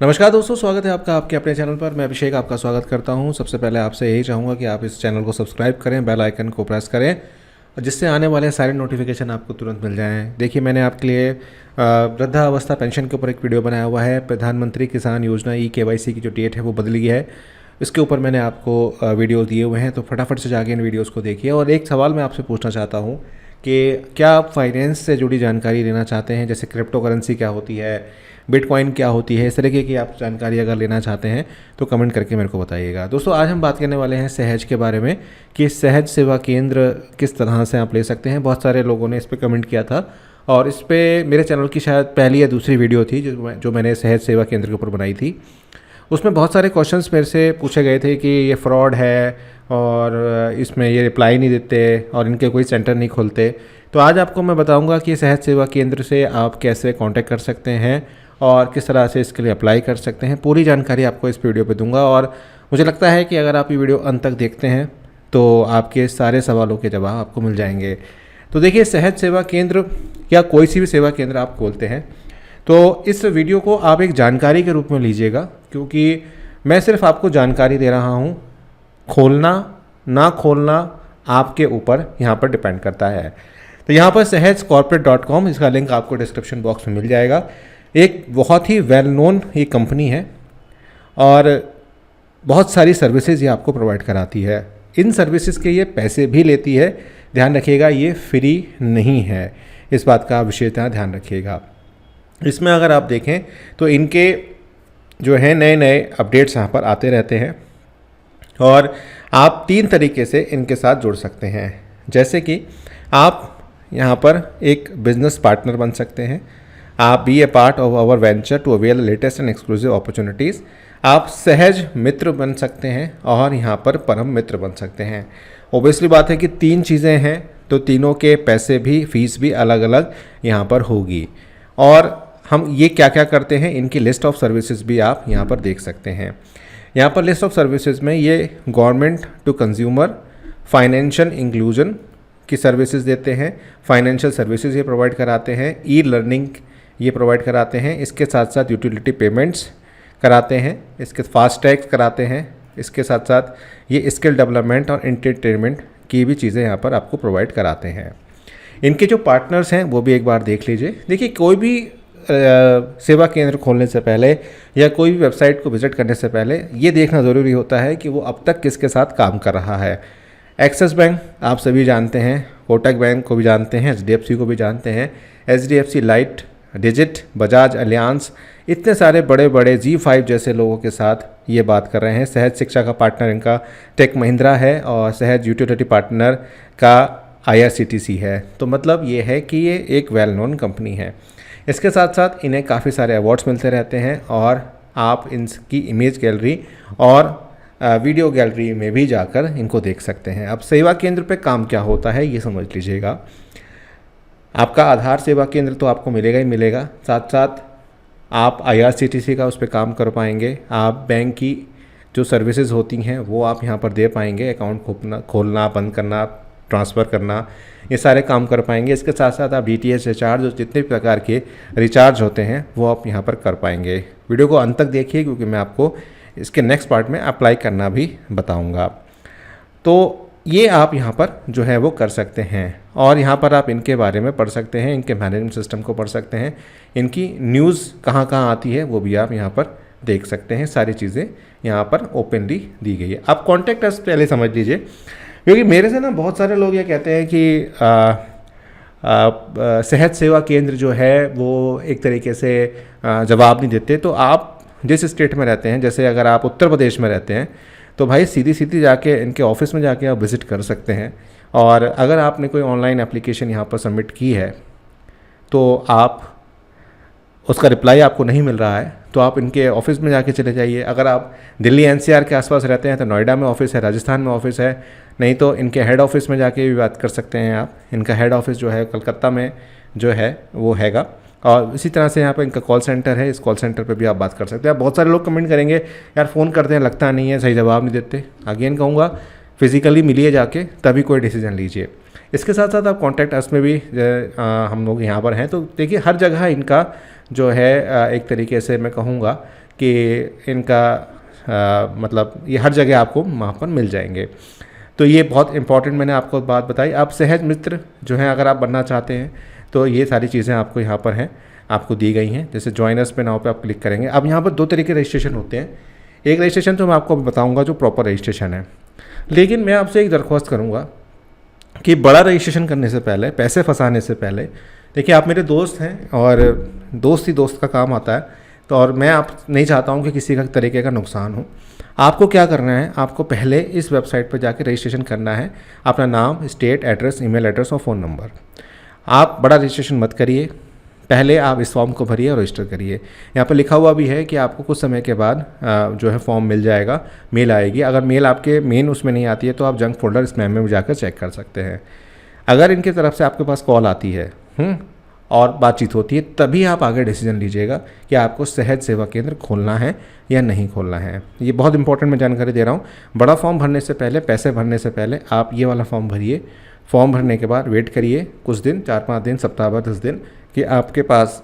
नमस्कार दोस्तों, स्वागत है आपका आपके अपने चैनल पर। मैं अभिषेक आपका स्वागत करता हूं। सबसे पहले आपसे यही चाहूँगा कि आप इस चैनल को सब्सक्राइब करें, बेल आइकन को प्रेस करें, जिससे आने वाले सारे नोटिफिकेशन आपको तुरंत मिल जाएं। देखिए, मैंने आपके लिए वृद्धावस्था पेंशन के ऊपर एक वीडियो बनाया हुआ है। प्रधानमंत्री किसान योजना KYC की जो डेट है वो बदली है, इसके ऊपर मैंने आपको वीडियो दिए हुए हैं, तो फटाफट से जाके इन वीडियोज़ को देखिए। और एक सवाल मैं आपसे पूछना चाहता हूँ कि क्या आप फाइनेंस से जुड़ी जानकारी लेना चाहते हैं, जैसे क्रिप्टो करेंसी क्या होती है, बिटकॉइन क्या होती है, इस तरीके की आप जानकारी अगर लेना चाहते हैं तो कमेंट करके मेरे को बताइएगा। दोस्तों, आज हम बात करने वाले हैं सहज के बारे में कि सहज सेवा केंद्र किस तरह से आप ले सकते हैं। बहुत सारे लोगों ने इस पर कमेंट किया था और इस पर मेरे चैनल की शायद पहली या दूसरी वीडियो थी जो मैंने सहज सेवा केंद्र के ऊपर बनाई थी। उसमें बहुत सारे क्वेश्चंस मेरे से पूछे गए थे कि ये फ्रॉड है और इसमें ये रिप्लाई नहीं देते और इनके कोई सेंटर नहीं खोलते। तो आज आपको मैं बताऊंगा कि सहज सेवा केंद्र से आप कैसे कांटेक्ट कर सकते हैं और किस तरह से इसके लिए अप्लाई कर सकते हैं। पूरी जानकारी आपको इस वीडियो पे दूंगा और मुझे लगता है कि अगर आप ये वीडियो अंत तक देखते हैं तो आपके सारे सवालों के जवाब आपको मिल जाएंगे। तो देखिए, सहज सेवा केंद्र या कोई सी भी सेवा केंद्र आप खोलते हैं तो इस वीडियो को आप एक जानकारी के रूप में लीजिएगा, क्योंकि मैं सिर्फ आपको जानकारी दे रहा हूँ। खोलना ना खोलना आपके ऊपर यहाँ पर डिपेंड करता है। तो यहाँ पर सहजcorporate.com, इसका लिंक आपको डिस्क्रिप्शन बॉक्स में मिल जाएगा। एक बहुत ही वेल नोन ये कंपनी है और बहुत सारी सर्विसेज ये आपको प्रोवाइड कराती है। इन सर्विसेज के ये पैसे भी लेती है, ध्यान रखिएगा, ये फ्री नहीं है, इस बात का विशेषतः ध्यान रखिएगा। इसमें अगर आप देखें तो इनके जो है नए नए अपडेट्स यहाँ पर आते रहते हैं और आप 3 तरीके से इनके साथ जुड़ सकते हैं। जैसे कि आप यहाँ पर एक बिजनेस पार्टनर बन सकते हैं, आप be a part of our venture to avail latest and exclusive opportunities, आप सहज मित्र बन सकते हैं और यहाँ पर परम मित्र बन सकते हैं। ओबियसली बात है कि 3 चीज़ें हैं तो तीनों के पैसे भी, फीस भी अलग अलग यहाँ पर होगी। और हम ये क्या क्या करते हैं, इनकी लिस्ट ऑफ सर्विसेज भी आप यहाँ पर देख सकते हैं। यहाँ पर लिस्ट ऑफ सर्विसेज में ये government to consumer, financial inclusion की सर्विसेज देते हैं, फाइनेंशियल सर्विसेज ये प्रोवाइड कराते हैं, ई लर्निंग ये प्रोवाइड कराते हैं, इसके साथ साथ यूटिलिटी पेमेंट्स कराते हैं, इसके फास्ट टैग्स कराते हैं, इसके साथ साथ ये स्किल डेवलपमेंट और एंटरटेनमेंट की भी चीज़ें यहाँ पर आपको प्रोवाइड कराते हैं। इनके जो पार्टनर्स हैं वो भी एक बार देख लीजिए। देखिए, कोई भी सेवा केंद्र खोलने से पहले या कोई भी वेबसाइट को विजिट करने से पहले ये देखना ज़रूरी होता है कि वो अब तक किसके साथ काम कर रहा है। एक्सिस बैंक आप सभी जानते हैं, कोटक बैंक को भी जानते हैं, HDFC को भी जानते हैं, HDFC light, digit, Bajaj alliance, इतने सारे बड़े बड़े G5 जैसे लोगों के साथ ये बात कर रहे हैं। सहज शिक्षा का पार्टनर इनका टेक महिंद्रा है और सहज यूटिलिटी पार्टनर का IRCTC है। तो मतलब ये है कि ये एक वेल नोन कंपनी है। इसके साथ साथ इन्हें काफ़ी सारे अवार्ड्स मिलते रहते हैं और आप इनकी इमेज गैलरी और वीडियो गैलरी में भी जाकर इनको देख सकते हैं। अब सेवा केंद्र पे काम क्या होता है ये समझ लीजिएगा। आपका आधार सेवा केंद्र तो आपको मिलेगा ही मिलेगा, साथ साथ आप IRCTC का उस पर काम कर पाएंगे, आप बैंक की जो सर्विसेज होती हैं वो आप यहाँ पर दे पाएंगे, अकाउंट खोलना, बंद करना, ट्रांसफ़र करना, ये सारे काम कर पाएंगे। इसके साथ साथ आप DTH रिचार्ज और जितने भी प्रकार के रिचार्ज होते हैं वो आप यहाँ पर कर पाएंगे। वीडियो को अंत तक देखिए, क्योंकि मैं आपको इसके नेक्स्ट पार्ट में अप्लाई करना भी बताऊँगा। तो ये आप यहाँ पर जो है वो कर सकते हैं और यहाँ पर आप इनके बारे में पढ़ सकते हैं, इनके मैनेजमेंट सिस्टम को पढ़ सकते हैं, इनकी न्यूज़ कहाँ कहाँ आती है वो भी आप यहाँ पर देख सकते हैं। सारी चीज़ें यहाँ पर ओपनली दी गई है। आप कॉन्टैक्ट अस पहले समझ लीजिए, क्योंकि मेरे से ना बहुत सारे लोग ये कहते हैं कि सहज सेवा केंद्र जो है वो एक तरीके से जवाब नहीं देते। तो आप जिस स्टेट में रहते हैं, जैसे अगर आप उत्तर प्रदेश में रहते हैं तो भाई सीधी सीधी जाके इनके ऑफिस में जाके आप विज़िट कर सकते हैं। और अगर आपने कोई ऑनलाइन एप्लीकेशन यहाँ पर सबमिट की है तो आप उसका रिप्लाई आपको नहीं मिल रहा है तो आप इनके ऑफिस में जाके चले जाइए। अगर आप दिल्ली NCR के आसपास रहते हैं तो नोएडा में ऑफिस है, राजस्थान में ऑफिस है, नहीं तो इनके हेड ऑफिस में जाके भी बात कर सकते हैं आप। इनका हेड ऑफिस जो है कलकत्ता में जो है वो हैगा। और इसी तरह से यहाँ पर इनका कॉल सेंटर है, इस कॉल सेंटर पे भी आप बात कर सकते हैं। आप बहुत सारे लोग कमेंट करेंगे यार फ़ोन करते हैं लगता नहीं है, सही जवाब नहीं देते। अगेन कहूँगा फिज़िकली मिलिए जाके, तभी कोई डिसीजन लीजिए। इसके साथ साथ आप कॉन्टैक्ट अस में भी हम लोग यहाँ पर हैं। तो देखिए हर जगह इनका जो है एक तरीके से मैं कहूँगा कि इनका मतलब ये हर जगह आपको वहाँ पर मिल जाएंगे। तो ये बहुत इंपॉर्टेंट मैंने आपको बात बताई। आप सहज मित्र जो है अगर आप बनना चाहते हैं तो ये सारी चीज़ें आपको यहाँ पर हैं, आपको दी गई हैं। जैसे जॉइनर्स पे नाउ पे आप क्लिक करेंगे। अब यहाँ पर दो तरीके रजिस्ट्रेशन होते हैं। एक रजिस्ट्रेशन तो मैं आपको बताऊँगा जो प्रॉपर रजिस्ट्रेशन है, लेकिन मैं आपसे एक दरख्वास्त करूँगा कि बड़ा रजिस्ट्रेशन करने से पहले, पैसे फंसाने से पहले, देखिए आप मेरे दोस्त हैं और दोस्त ही दोस्त का काम आता है, तो और मैं आप नहीं चाहता हूँ कि किसी का तरीके का नुकसान हो। आपको क्या करना है, आपको पहले इस वेबसाइट पर जाके रजिस्ट्रेशन करना है, अपना नाम, स्टेट, एड्रेस, ईमेल एड्रेस और फ़ोन नंबर। आप बड़ा रजिस्ट्रेशन मत करिए, पहले आप इस फॉर्म को भरिए और रजिस्टर करिए। यहाँ पर लिखा हुआ भी है कि आपको कुछ समय के बाद जो है फॉर्म मिल जाएगा, मेल आएगी। अगर मेल आपके मेन उसमें नहीं आती है तो आप जंक फोल्डर, स्पैम में जाकर चेक कर सकते हैं। अगर इनकी तरफ से आपके पास कॉल आती है और बातचीत होती है, तभी आप आगे डिसीजन लीजिएगा कि आपको सहज सेवा केंद्र खोलना है या नहीं खोलना है। ये बहुत इंपॉर्टेंट मैं जानकारी दे रहा हूँ। बड़ा फॉर्म भरने से पहले, पैसे भरने से पहले आप ये वाला फॉर्म भरिए। फॉर्म भरने के बाद वेट करिए कुछ दिन, 4-5 दिन, सप्ताह भर, 10 दिन, कि आपके पास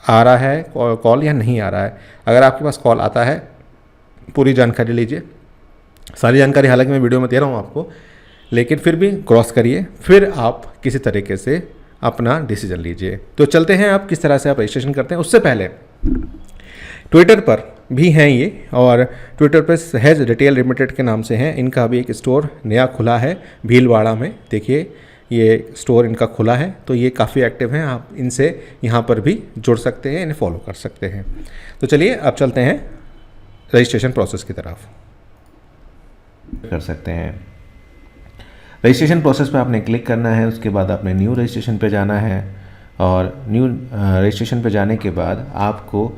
आ रहा है कॉल या नहीं आ रहा है। अगर आपके पास कॉल आता है, पूरी जानकारी लीजिए। सारी जानकारी हालांकि मैं वीडियो में दे रहा हूँ आपको, लेकिन फिर भी क्रॉस करिए, फिर आप किसी तरीके से अपना डिसीजन लीजिए। तो चलते हैं आप किस तरह से आप रजिस्ट्रेशन करते हैं। उससे पहले ट्विटर पर भी हैं ये, और ट्विटर पर सहज रिटेल लिमिटेड के नाम से हैं। इनका भी एक स्टोर नया खुला है भीलवाड़ा में। देखिए ये स्टोर इनका खुला है, तो ये काफ़ी एक्टिव हैं। आप इनसे यहाँ पर भी जुड़ सकते हैं, इन्हें फॉलो कर सकते हैं। तो चलिए अब चलते हैं रजिस्ट्रेशन प्रोसेस की तरफ। कर सकते हैं। रजिस्ट्रेशन प्रोसेस पे आपने क्लिक करना है, उसके बाद आपने न्यू रजिस्ट्रेशन पे जाना है, और न्यू रजिस्ट्रेशन पे जाने के बाद आपको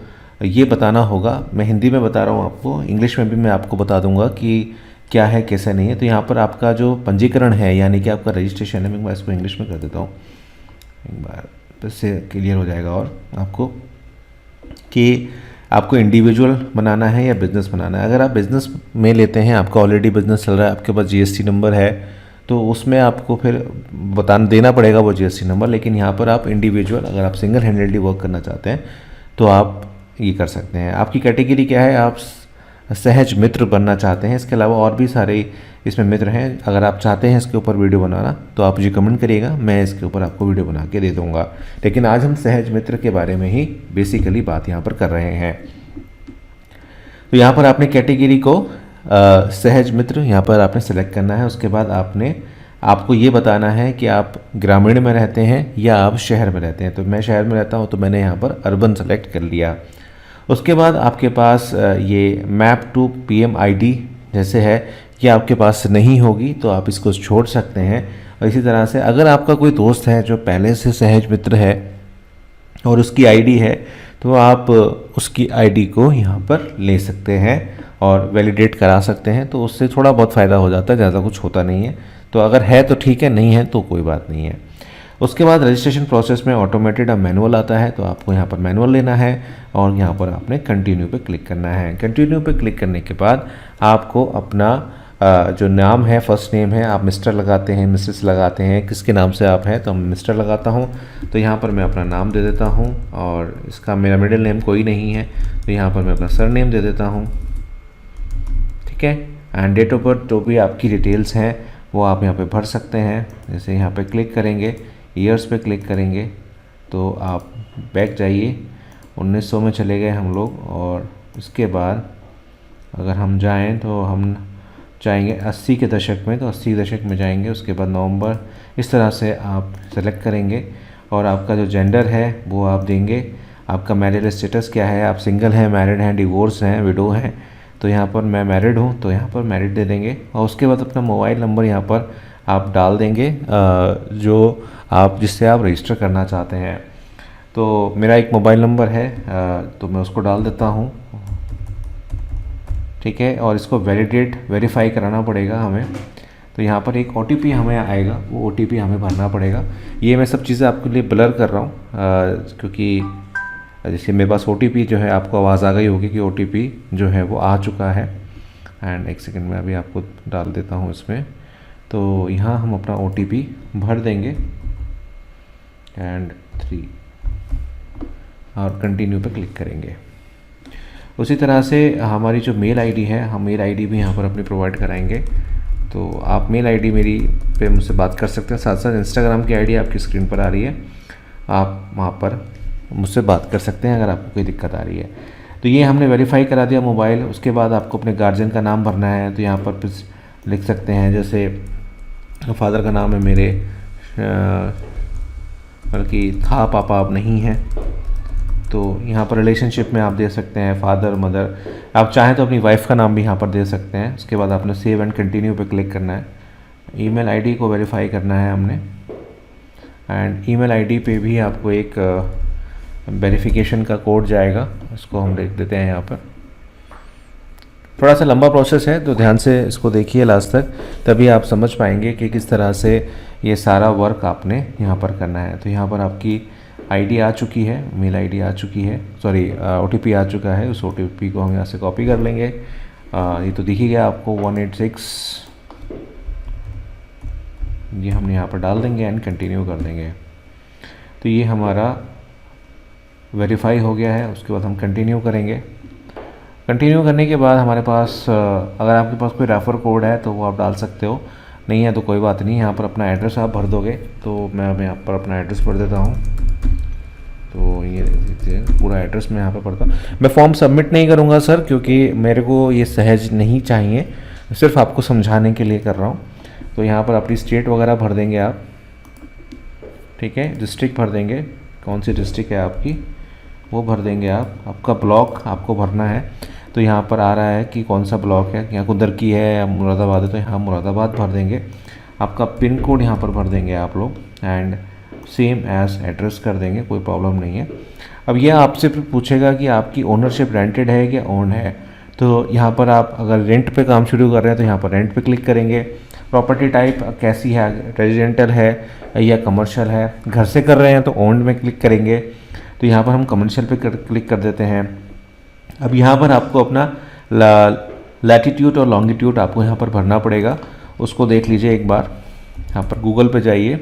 ये बताना होगा। मैं हिंदी में बता रहा हूँ आपको, इंग्लिश में भी मैं आपको बता दूंगा कि क्या है कैसा नहीं है। तो यहाँ पर आपका जो पंजीकरण है, यानी कि आपका रजिस्ट्रेशन है, मैं इसको इंग्लिश में कर देता हूँ एक बार, तो इससे क्लियर हो जाएगा और आपको कि आपको इंडिविजुअल बनाना है या बिज़नेस बनाना है। अगर आप बिज़नेस में लेते हैं, आपका ऑलरेडी बिज़नेस चल रहा है, आपके पास जीएसटी नंबर है, तो उसमें आपको फिर देना पड़ेगा वो जीएसटी नंबर। लेकिन यहाँ पर आप इंडिविजुअल, अगर आप सिंगल हैंडेडली वर्क करना चाहते हैं तो आप ये कर सकते हैं। आपकी कैटेगरी क्या है, आप सहज मित्र बनना चाहते हैं। इसके अलावा और भी सारे इसमें मित्र हैं। अगर आप चाहते हैं इसके ऊपर वीडियो बनाना तो आप मुझे कमेंट करिएगा, मैं इसके ऊपर आपको वीडियो बना के दे दूँगा। लेकिन आज हम सहज मित्र के बारे में ही बेसिकली बात यहाँ पर कर रहे हैं। तो यहाँ पर आपने कैटेगरी को सहज मित्र यहाँ पर आपने सेलेक्ट करना है। उसके बाद आपको ये बताना है कि आप ग्रामीण में रहते हैं या आप शहर में रहते हैं। तो मैं शहर में रहता हूँ, तो मैंने यहाँ पर अर्बन सेलेक्ट कर लिया। उसके बाद आपके पास ये मैप टू पीएम आईडी जैसे है, ये आपके पास नहीं होगी तो आप इसको छोड़ सकते हैं। और इसी तरह से अगर आपका कोई दोस्त है जो पहले से सहज मित्र है और उसकी आईडी है, तो आप उसकी आईडी को यहाँ पर ले सकते हैं और वैलिडेट करा सकते हैं। तो उससे थोड़ा बहुत फ़ायदा हो जाता है, ज़्यादा कुछ होता नहीं है। तो अगर है तो ठीक है, नहीं है तो कोई बात नहीं है। उसके बाद रजिस्ट्रेशन प्रोसेस में ऑटोमेटेड अब मैनुअल आता है, तो आपको यहाँ पर मैनुअल लेना है और यहाँ पर आपने कंटिन्यू पे क्लिक करना है। कंटिन्यू पे क्लिक करने के बाद आपको अपना जो नाम है, फर्स्ट नेम है, आप मिस्टर लगाते हैं, मिसेस लगाते हैं, किसके नाम से आप हैं, तो मैं मिस्टर लगाता हूँ। तो यहाँ पर मैं अपना नाम दे देता हूँ, और इसका मेरा मिडिल नेम कोई नहीं है तो यहाँ पर मैं अपना सर नेम दे देता हूँ, ठीक है। एंड डेट ऑफ बर्थ जो भी आपकी डिटेल्स हैं वो आप यहाँ पे भर सकते हैं। जैसे यहाँ पे क्लिक करेंगे, ईयर्स पे क्लिक करेंगे तो आप बैक जाइए, 1900 में चले गए हम लोग। और उसके बाद अगर हम जाएं तो हम जाएंगे 80 के दशक में, तो 80 दशक में जाएंगे। उसके बाद नवंबर, इस तरह से आप सेलेक्ट करेंगे। और आपका जो जेंडर है वो आप देंगे। आपका मैरिड स्टेटस क्या है, आप सिंगल हैं, मैरिड हैं, डिवोर्स हैं, विडो हैं। तो यहाँ पर मैं मैरिड हूँ तो यहाँ पर मैरिड दे देंगे। और उसके बाद अपना मोबाइल नंबर यहाँ पर आप डाल देंगे जो आप जिससे आप रजिस्टर करना चाहते हैं। तो मेरा एक मोबाइल नंबर है तो मैं उसको डाल देता हूँ, ठीक है। और इसको वेरीफाई कराना पड़ेगा हमें। तो यहाँ पर एक OTP हमें आएगा, वो OTP हमें भरना पड़ेगा। ये मैं सब चीज़ें आपके लिए ब्लर कर रहा हूँ क्योंकि जैसे मेरे पास OTP जो है, आपको आवाज़ आ गई होगी कि OTP जो है वो आ चुका है। एंड एक सेकंड में अभी आपको डाल देता हूँ इसमें। तो यहाँ हम अपना OTP भर देंगे एंड 3 और कंटिन्यू पे क्लिक करेंगे। उसी तरह से हमारी जो मेल आईडी है, हम मेल आईडी भी यहाँ पर अपनी प्रोवाइड कराएंगे। तो आप मेल आईडी मेरी पे मुझसे बात कर सकते हैं। साथ साथ इंस्टाग्राम की आईडी आपकी स्क्रीन पर आ रही है, आप वहाँ पर मुझसे बात कर सकते हैं अगर आपको कोई दिक्कत आ रही है। तो ये हमने वेरीफाई करा दिया मोबाइल। उसके बाद आपको अपने गार्जियन का नाम भरना है। तो यहाँ पर कुछ लिख सकते हैं, जैसे फादर का नाम है मेरे, बल्कि था, पापा अब नहीं है। तो यहाँ पर रिलेशनशिप में आप दे सकते हैं फादर मदर। आप चाहें तो अपनी वाइफ का नाम भी यहाँ पर दे सकते हैं। उसके बाद आपने सेव एंड कंटिन्यू पे क्लिक करना है। ईमेल आईडी को वेरीफाई करना है हमने, एंड ईमेल आईडी पे भी आपको एक वेरिफिकेशन का कोड जाएगा, उसको हम देख देते हैं यहाँ पर। थोड़ा सा लंबा प्रोसेस है, तो ध्यान से इसको देखिए लास्ट तक, तभी आप समझ पाएंगे कि किस तरह से ये सारा वर्क आपने यहाँ पर करना है। तो यहाँ पर आपकी आईडी आ चुकी है, मेल आईडी आ चुकी है, सॉरी ओटीपी आ चुका है। उस ओटीपी को हम यहाँ से कॉपी कर लेंगे। ये तो दिख ही गया आपको 186, ये हमने यहाँ पर डाल देंगे एंड कंटिन्यू कर देंगे। तो ये हमारा वेरीफाई हो गया है। उसके बाद हम कंटिन्यू करेंगे। कंटिन्यू करने के बाद हमारे पास अगर आपके पास कोई रेफ़र कोड है तो वो आप डाल सकते हो, नहीं है तो कोई बात नहीं। यहाँ पर अपना एड्रेस आप भर दोगे। तो मैं अब यहाँ पर अपना एड्रेस भर देता हूँ। तो ये पूरा एड्रेस मैं यहाँ पर भरता हूँ। मैं फॉर्म सबमिट नहीं करूँगा सर, क्योंकि मेरे को ये सहज नहीं चाहिए, सिर्फ आपको समझाने के लिए कर रहा हूँ। तो यहाँ पर अपनी स्टेट वगैरह भर देंगे आप, ठीक है। डिस्ट्रिक्ट भर देंगे, कौन सी डिस्ट्रिक्ट है आपकी वो भर देंगे आप। आपका ब्लॉक आपको भरना है। तो यहाँ पर आ रहा है कि कौन सा ब्लॉक है, यहाँ कुदर की है या मुरादाबाद है, तो यहाँ मुरादाबाद भर देंगे। आपका पिन कोड यहाँ पर भर देंगे आप लोग, एंड सेम एज एड्रेस कर देंगे, कोई प्रॉब्लम नहीं है। अब यह आपसे फिर पूछेगा कि आपकी ओनरशिप रेंटेड है या ओन है। तो यहाँ पर आप अगर रेंट पे काम शुरू कर रहे हैं तो यहाँ पर रेंट पे क्लिक करेंगे। प्रॉपर्टी टाइप कैसी है, रेजिडेंटल है या कमर्शियल है। घर से कर रहे हैं तो ओन्ड में क्लिक करेंगे। तो यहाँ पर हम कमर्शियल पे क्लिक कर देते हैं। अब यहाँ पर आपको अपना लैटिट्यूड और लॉन्गिट्यूड आपको यहाँ पर भरना पड़ेगा, उसको देख लीजिए एक बार। यहाँ पर गूगल पे जाइए,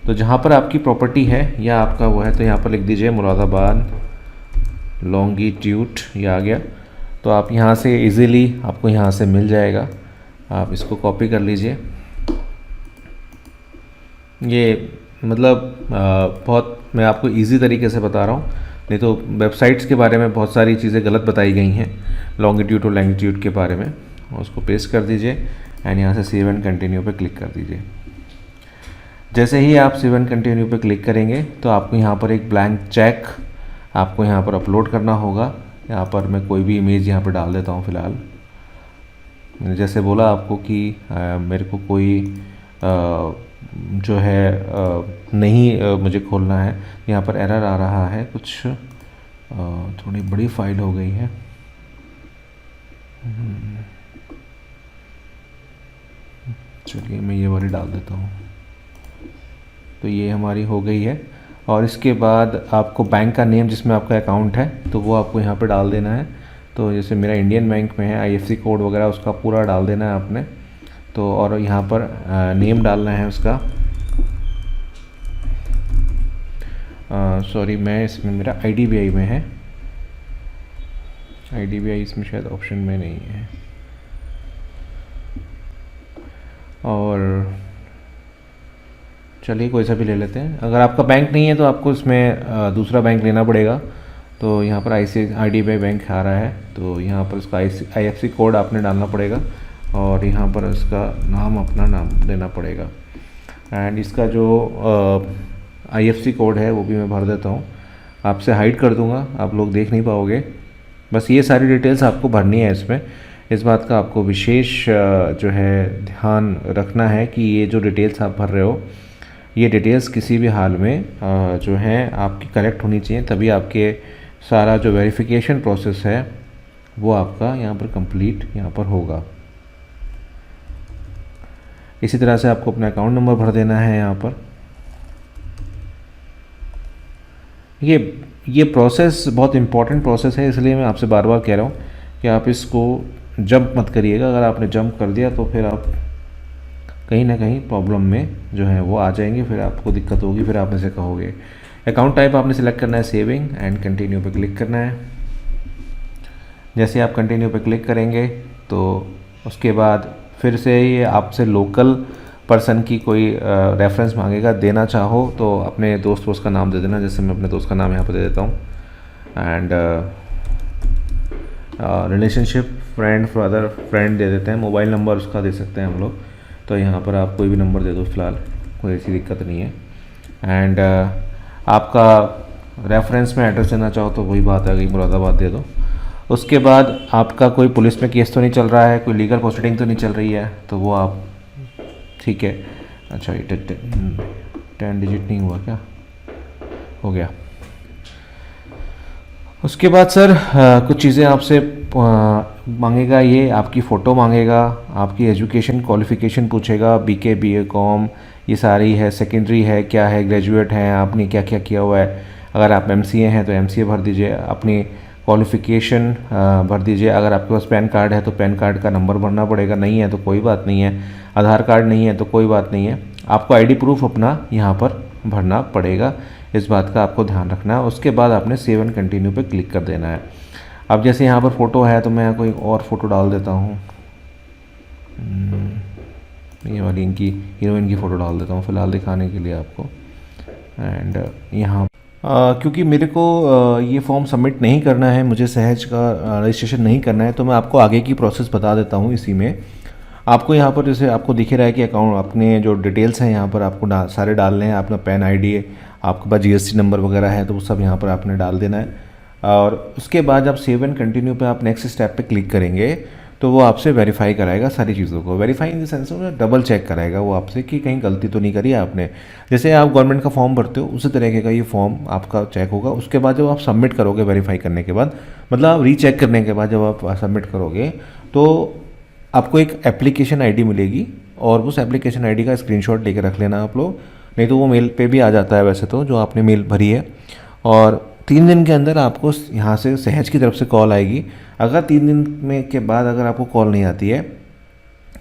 तो जहाँ पर आपकी प्रॉपर्टी है या आपका वो है, तो यहाँ पर लिख दीजिए मुरादाबाद लॉन्गिट्यूड, ये आ गया। तो आप यहाँ से इजीली आपको यहाँ से मिल जाएगा। आप इसको कॉपी कर लीजिए। ये मतलब बहुत मैं आपको इजी तरीके से बता रहा हूँ, नहीं तो वेबसाइट्स के बारे में बहुत सारी चीज़ें गलत बताई गई हैं लॉन्गिट्यूड और लैंगिट्यूड के बारे में। उसको पेस्ट कर दीजिए एंड यहाँ से सेव एंड कंटिन्यू पे क्लिक कर दीजिए। जैसे ही आप सेव एंड कंटिन्यू पे क्लिक करेंगे तो आपको यहाँ पर एक ब्लैंक चेक आपको यहाँ पर अपलोड करना होगा। यहाँ पर मैं कोई भी इमेज यहाँ पर डाल देता हूँ फ़िलहाल। मैंने जैसे बोला आपको कि मेरे को कोई जो है नहीं मुझे खोलना है। यहाँ पर एरर आ रहा है कुछ, थोड़ी बड़ी फाइल हो गई है। चलिए मैं ये वाली डाल देता हूँ। तो ये हमारी हो गई है। और इसके बाद आपको बैंक का नेम जिसमें आपका अकाउंट है तो वो आपको यहाँ पे डाल देना है। तो जैसे मेरा इंडियन बैंक में है, आईएफएससी कोड वगैरह उसका पूरा डाल देना है आपने। तो और यहाँ पर नेम डालना है उसका। सॉरी, मैं इसमें मेरा आईडीबीआई में है, आईडीबीआई इसमें शायद ऑप्शन में नहीं है। और चलिए कोई सा भी ले लेते हैं। अगर आपका बैंक नहीं है तो आपको इसमें दूसरा बैंक लेना पड़ेगा। तो यहाँ पर आईडीबीआई बैंक आ रहा है, तो यहाँ पर उसका आईएफएससी कोड आपने डालना पड़ेगा और यहाँ पर इसका नाम अपना नाम देना पड़ेगा। एंड इसका जो आईएफएससी कोड है वो भी मैं भर देता हूँ। आपसे हाइड कर दूँगा, आप लोग देख नहीं पाओगे। बस ये सारी डिटेल्स आपको भरनी है इसमें। इस बात का आपको विशेष जो है ध्यान रखना है कि ये जो डिटेल्स आप भर रहे हो, ये डिटेल्स किसी भी हाल में जो है आपकी करेक्ट होनी चाहिए, तभी आपके सारा जो वेरिफिकेशन प्रोसेस है वो आपका यहाँ पर कंप्लीट यहाँ पर होगा। इसी तरह से आपको अपना अकाउंट नंबर भर देना है यहाँ पर। ये प्रोसेस बहुत इंपॉर्टेंट प्रोसेस है, इसलिए मैं आपसे बार बार कह रहा हूँ कि आप इसको जंप मत करिएगा। अगर आपने जंप कर दिया तो फिर आप कहीं ना कहीं प्रॉब्लम में जो है वो आ जाएंगे, फिर आपको दिक्कत होगी, फिर आप ऐसे कहोगे। अकाउंट टाइप आपने सिलेक्ट करना है सेविंग एंड कंटिन्यू पे क्लिक करना है। जैसे आप कंटिन्यू पे क्लिक करेंगे तो उसके बाद फिर से ये आपसे लोकल पर्सन की कोई रेफरेंस मांगेगा। देना चाहो तो अपने दोस्त का नाम दे देना, जैसे मैं अपने दोस्त का नाम यहाँ पर दे देता हूँ। And relationship friend father friend दे देते हैं। मोबाइल नंबर उसका दे सकते हैं हम लोग, तो यहाँ पर आप कोई भी नंबर दे दो फ़िलहाल, कोई ऐसी दिक्कत नहीं है। एंड आपका रेफरेंस में एड्रेस देना चाहो तो वही बात आ गई, मुरादाबाद दे दो। उसके बाद आपका कोई पुलिस में केस तो नहीं चल रहा है, कोई लीगल प्रोसीडिंग तो नहीं चल रही है, तो वो आप ठीक है। अच्छा ये 10 डिजिट नहीं हुआ क्या, हो गया। उसके बाद सर कुछ चीज़ें आपसे मांगेगा, ये आपकी फ़ोटो मांगेगा, आपकी एजुकेशन क्वालिफ़िकेशन पूछेगा, बीके बीए कॉम ये सारी है, सेकेंडरी है क्या है, ग्रेजुएट हैं, आपने क्या क्या किया हुआ है। अगर आप एमसीए हैं तो एमसीए भर दीजिए, अपनी क्वालिफ़िकेशन भर दीजिए। अगर आपके पास पैन कार्ड है तो पैन कार्ड का नंबर भरना पड़ेगा, नहीं है तो कोई बात नहीं है। आधार कार्ड नहीं है तो कोई बात नहीं है, आपको आईडी प्रूफ अपना यहाँ पर भरना पड़ेगा, इस बात का आपको ध्यान रखना है। उसके बाद आपने सेव एंड कंटिन्यू पे क्लिक कर देना है। अब जैसे यहाँ पर फ़ोटो है तो मैं कोई और फ़ोटो डाल देता हूँ, ये वाली इनकी हीरोइन की फ़ोटो डाल देता हूँ फ़िलहाल दिखाने के लिए आपको। एंड यहाँ क्योंकि मेरे को ये फॉर्म सबमिट नहीं करना है, मुझे सहज का रजिस्ट्रेशन नहीं करना है, तो मैं आपको आगे की प्रोसेस बता देता हूँ। इसी में आपको यहाँ पर जैसे आपको दिख रहा है कि अकाउंट अपने जो डिटेल्स हैं यहाँ पर आपको सारे डालने हैं। अपना पैन आईडी है, आपके पास जीएसटी नंबर वगैरह है तो वो सब यहाँ पर आपने डाल देना है। और उसके बाद जब सेव एंड कंटिन्यू पे आप नेक्स्ट स्टेप पे क्लिक करेंगे तो वो आपसे वेरीफाई कराएगा सारी चीज़ों को। वेरीफाई इन द सेंस में डबल चेक कराएगा वो आपसे कि कहीं गलती तो नहीं करी है आपने। जैसे आप गवर्नमेंट का फॉर्म भरते हो उसी तरीके का ये फॉर्म आपका चेक होगा। उसके बाद जब आप सबमिट करोगे वेरीफाई करने के बाद, मतलब आप रीचेक करने के बाद जब आप सबमिट करोगे तो आपको एक एप्लीकेशन आईडी मिलेगी और उस एप्लीकेशन आईडी का स्क्रीनशॉट लेके रख लेना आप लोग, नहीं तो वो मेल पे भी आ जाता है वैसे तो, जो आपने मेल भरी है। और 3 दिन के अंदर आपको यहाँ से सहज की तरफ से कॉल आएगी। अगर 3 दिन में के बाद अगर आपको कॉल नहीं आती है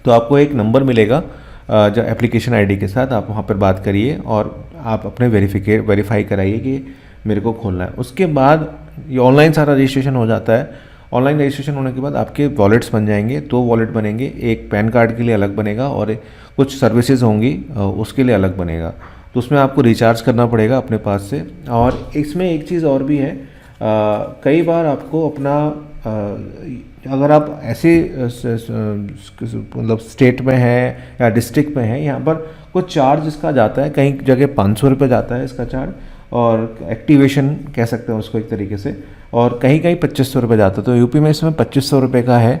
तो आपको एक नंबर मिलेगा जो एप्लीकेशन आईडी के साथ, आप वहाँ पर बात करिए और आप अपने वेरीफाई कराइए कि मेरे को खोलना है। उसके बाद ये ऑनलाइन सारा रजिस्ट्रेशन हो जाता है। ऑनलाइन रजिस्ट्रेशन होने के बाद आपके वॉलेट्स बन जाएंगे, 2 वॉलेट बनेंगे, एक पैन कार्ड के लिए अलग बनेगा और कुछ सर्विसेज होंगी उसके लिए अलग बनेगा। तो उसमें आपको रिचार्ज करना पड़ेगा अपने पास से। और इसमें एक चीज़ और भी है, कई बार आपको अपना अगर आप ऐसे मतलब स्टेट में हैं या डिस्ट्रिक्ट में हैं, यहाँ पर कुछ चार्ज इसका जाता है, कहीं जगह 500 रुपये जाता है इसका चार्ज, और एक्टिवेशन कह सकते हैं उसको एक तरीके से, और कहीं कहीं 2500 रुपये जाता है। तो यूपी में इसमें 2500 रुपये का है,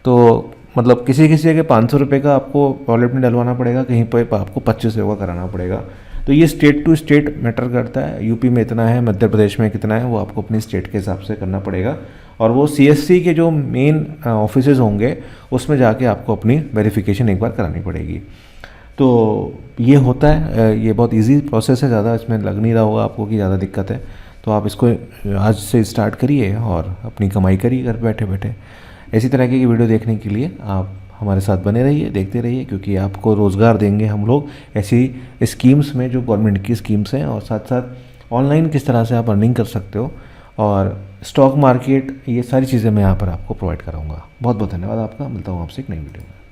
तो मतलब किसी किसी जगह 500 रुपये का आपको वॉलेट में डलवाना पड़ेगा, कहीं पर आपको 2500 का कराना पड़ेगा। तो ये स्टेट टू स्टेट मैटर करता है, यूपी में इतना है, मध्य प्रदेश में कितना है, वो आपको अपनी स्टेट के हिसाब से करना पड़ेगा। और वो सीएससी के जो मेन ऑफिसेज होंगे उसमें जाके आपको अपनी वेरिफिकेशन एक बार करानी पड़ेगी। तो ये होता है, ये बहुत इजी प्रोसेस है, ज़्यादा इसमें लग नहीं रहा होगा आपको कि ज़्यादा दिक्कत है। तो आप इसको आज से स्टार्ट करिए और अपनी कमाई करिए घर बैठे बैठे। इसी तरह की वीडियो देखने के लिए आप हमारे साथ बने रहिए, देखते रहिए, क्योंकि आपको रोज़गार देंगे हम लोग ऐसी स्कीम्स में जो गवर्नमेंट की स्कीम्स हैं, और साथ साथ ऑनलाइन किस तरह से आप अर्निंग कर सकते हो और स्टॉक मार्केट, ये सारी चीज़ें मैं यहाँ पर आपको प्रोवाइड कराऊंगा। बहुत बहुत धन्यवाद आपका, मिलता हूँ आपसे एक नई वीडियो में।